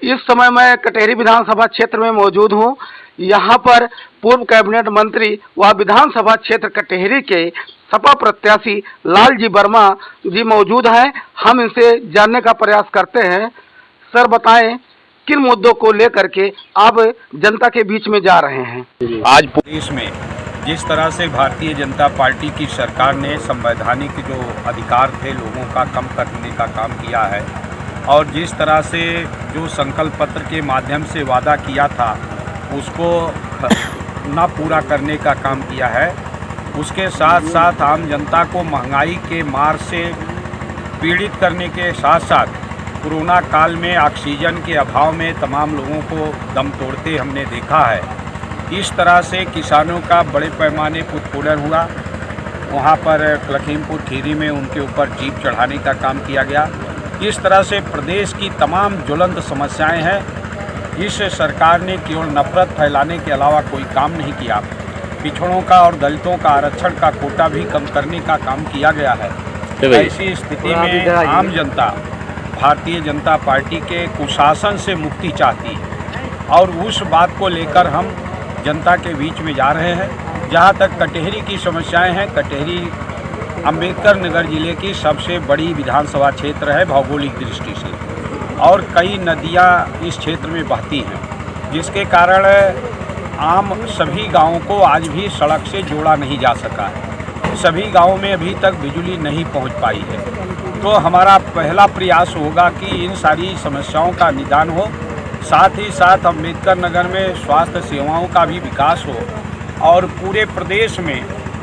इस समय मैं कटेहरी विधानसभा क्षेत्र में मौजूद हूं। यहां पर पूर्व कैबिनेट मंत्री व विधानसभा क्षेत्र कटेहरी के सपा प्रत्याशी लालजी वर्मा जी मौजूद हैं। हम इनसे जानने का प्रयास करते हैं। सर बताएं, किन मुद्दों को लेकर के आप जनता के बीच में जा रहे हैं? आज देश में जिस तरह से भारतीय जनता पार्टी की सरकार ने संवैधानिक जो अधिकार थे लोगों का कम करने का काम किया है और जिस तरह से जो संकल्प पत्र के माध्यम से वादा किया था उसको ना पूरा करने का काम किया है, उसके साथ साथ आम जनता को महंगाई के मार से पीड़ित करने के साथ साथ कोरोना काल में ऑक्सीजन के अभाव में तमाम लोगों को दम तोड़ते हमने देखा है। इस तरह से किसानों का बड़े पैमाने पर उत्पीड़न हुआ। वहाँ पर लखीमपुर खीरी में उनके ऊपर जीप चढ़ाने का काम किया गया। इस तरह से प्रदेश की तमाम ज्वलंत समस्याएं हैं। इस सरकार ने केवल नफरत फैलाने के अलावा कोई काम नहीं किया। पिछड़ों का और दलितों का आरक्षण का कोटा भी कम करने का काम किया गया है। ऐसी स्थिति में आम जनता भारतीय जनता पार्टी के कुशासन से मुक्ति चाहती है और उस बात को लेकर हम जनता के बीच में जा रहे हैं। जहां तक कटेहरी की समस्याएं हैं, कटेहरी अम्बेडकर नगर जिले की सबसे बड़ी विधानसभा क्षेत्र है भौगोलिक दृष्टि से और कई नदियां इस क्षेत्र में बहती हैं, जिसके कारण आम सभी गांवों को आज भी सड़क से जोड़ा नहीं जा सका है। सभी गांवों में अभी तक बिजली नहीं पहुंच पाई है। तो हमारा पहला प्रयास होगा कि इन सारी समस्याओं का निदान हो, साथ ही साथ अम्बेडकर नगर में स्वास्थ्य सेवाओं का भी विकास हो और पूरे प्रदेश में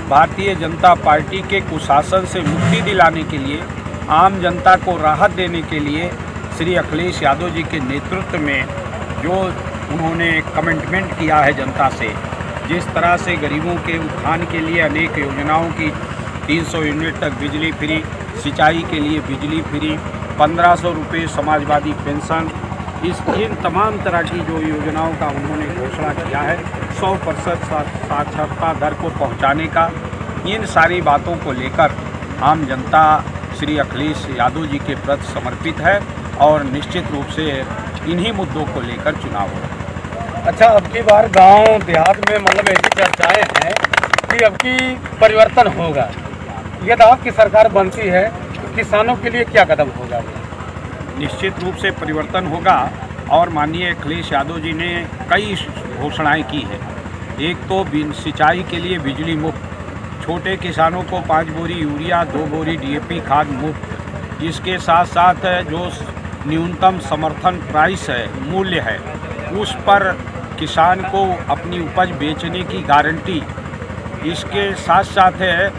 भारतीय जनता पार्टी के कुशासन से मुक्ति दिलाने के लिए, आम जनता को राहत देने के लिए श्री अखिलेश यादव जी के नेतृत्व में जो उन्होंने कमिटमेंट किया है जनता से, जिस तरह से गरीबों के उत्थान के लिए अनेक योजनाओं की 300 यूनिट तक बिजली फ्री, सिंचाई के लिए बिजली फ्री, 1500 रुपये समाजवादी पेंशन, इन तमाम तरह की जो योजनाओं का उन्होंने घोषणा किया है, 100% साक्षरता दर को पहुंचाने का, इन सारी बातों को लेकर आम जनता श्री अखिलेश यादव जी के प्रति समर्पित है और निश्चित रूप से इन्हीं मुद्दों को लेकर चुनाव होगा। अच्छा, अब की बार गांव देहात में मतलब ऐसी चर्चाएं हैं कि अब की परिवर्तन होगा। यदि आपकी सरकार बनती है तो किसानों के लिए क्या कदम होगा? निश्चित रूप से परिवर्तन होगा और माननीय अखिलेश यादव जी ने कई घोषणाएं की है। एक तो सिंचाई के लिए बिजली मुफ्त, छोटे किसानों को 5 बोरी यूरिया, 2 बोरी DAP खाद मुफ्त। इसके साथ साथ जो न्यूनतम समर्थन प्राइस है, मूल्य है, उस पर किसान को अपनी उपज बेचने की गारंटी। इसके साथ साथ है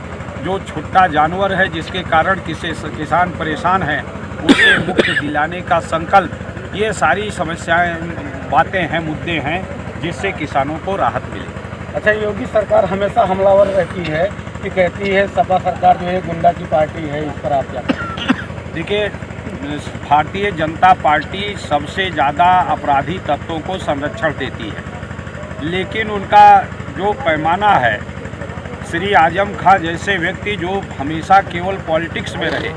जो छोटा जानवर है जिसके कारण किसान परेशान है, उसे मुक्त दिलाने का संकल्प। ये सारी समस्याएं, बातें हैं, मुद्दे हैं जिससे किसानों को राहत मिले। अच्छा, योगी सरकार हमेशा हमलावर रहती है कि कहती है सपा सरकार जो है गुंडा की पार्टी है, इस पर आप क्या कहें? देखिए, भारतीय जनता पार्टी सबसे ज़्यादा अपराधी तत्वों को संरक्षण देती है, लेकिन उनका जो पैमाना है, श्री आजम खां जैसे व्यक्ति जो हमेशा केवल पॉलिटिक्स में रहे,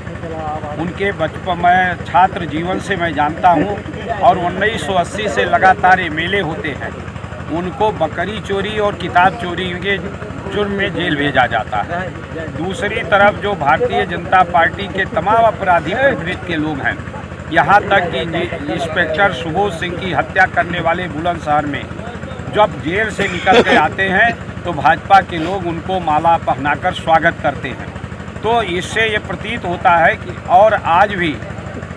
उनके बचपन में छात्र जीवन से मैं जानता हूं और 1980 से लगातार MLA होते हैं, उनको बकरी चोरी और किताब चोरी के जुर्म में जेल भेजा जाता है। दूसरी तरफ जो भारतीय जनता पार्टी के तमाम अपराधी प्रवृत्ति के लोग हैं, यहाँ तक कि इंस्पेक्टर सुबोध सिंह की हत्या करने वाले बुलंदशहर में जब जेल से निकल के आते हैं तो भाजपा के लोग उनको माला पहनाकर स्वागत करते हैं। तो इससे ये प्रतीत होता है कि और आज भी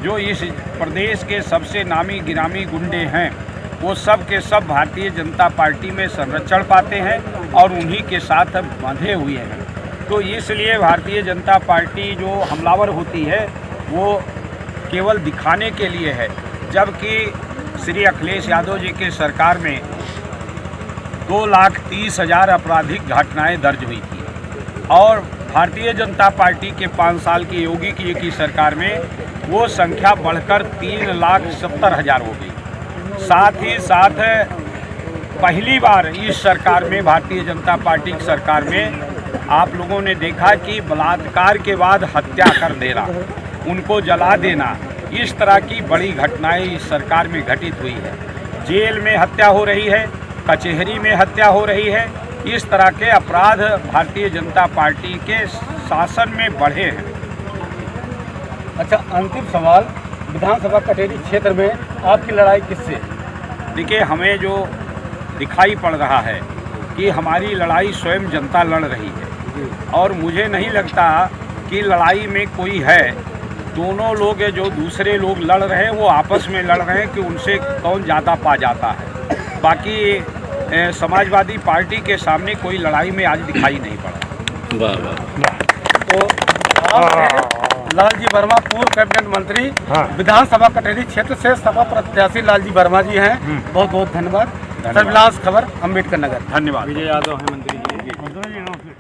जो इस प्रदेश के सबसे नामी गिरामी गुंडे हैं, वो सब के सब भारतीय जनता पार्टी में संरक्षण पाते हैं और उन्हीं के साथ बंधे हुए हैं। तो इसलिए भारतीय जनता पार्टी जो हमलावर होती है वो केवल दिखाने के लिए है, जबकि श्री अखिलेश यादव जी के सरकार में 2,30,000 आपराधिक घटनाएं दर्ज हुई थी और भारतीय जनता पार्टी के 5 साल की योगी की सरकार में वो संख्या बढ़कर 3,70,000 हो गई। साथ ही साथ पहली बार इस सरकार में, भारतीय जनता पार्टी की सरकार में, आप लोगों ने देखा कि बलात्कार के बाद हत्या कर देना, उनको जला देना, इस तरह की बड़ी घटनाएं इस सरकार में घटित हुई है। जेल में हत्या हो रही है, कचहरी में हत्या हो रही है। इस तरह के अपराध भारतीय जनता पार्टी के शासन में बढ़े हैं। अच्छा, अंतिम सवाल, विधानसभा कटेरी क्षेत्र में आपकी लड़ाई किससे? देखिए, हमें जो दिखाई पड़ रहा है कि हमारी लड़ाई स्वयं जनता लड़ रही है और मुझे नहीं लगता कि लड़ाई में कोई है। दोनों लोग जो दूसरे लोग लड़ रहे हैं वो आपस में लड़ रहे हैं कि उनसे कौन ज़्यादा पा जाता है। बाकी समाजवादी पार्टी के सामने कोई लड़ाई में आज दिखाई नहीं पड़ा। वाह वाह। तो आप लालजी वर्मा, पूर्व कैबिनेट मंत्री, विधानसभा कटेरी क्षेत्र से सपा प्रत्याशी लालजी वर्मा जी हैं। बहुत बहुत धन्यवाद। सर्विलांस खबर, अम्बेडकर नगर। धन्यवाद। विजय यादव है मंत्री जी।